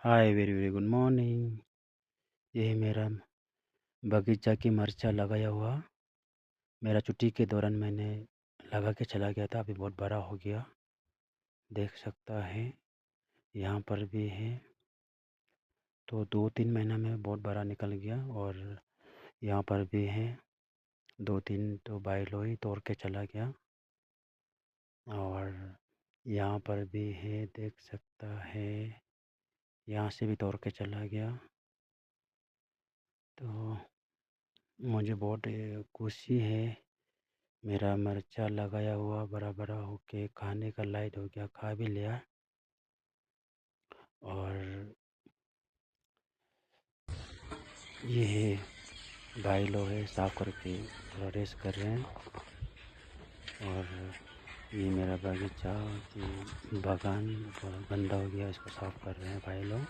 Hi very very good morning. ये है मेरा बगीचा की मरचा लगाया हुआ। मेरा छुट्टी के दौरान मैंने लगा के चला गया था, अभी बहुत बड़ा हो गया, देख सकता है। यहाँ पर भी है, तो 2-3 महीना में बहुत बड़ा निकल गया। और यहाँ पर भी है, 2-3 तो बाइलोई तोड़ के चला गया। और यहाँ पर भी है, देख सकता है, यहाँ से भी तोड़ के चला गया। तो मुझे बहुत खुशी है, मेरा मिर्चा लगाया हुआ बड़ा बड़ा होके खाने का लायक हो गया, खा भी लिया। और ये है, भाई लोग है, साफ करके थोड़ा रेस्ट कर रहे हैं। और ये मेरा बगीचा की बागान थोड़ा गंदा हो गया, इसको साफ कर रहे हैं भाई लोग।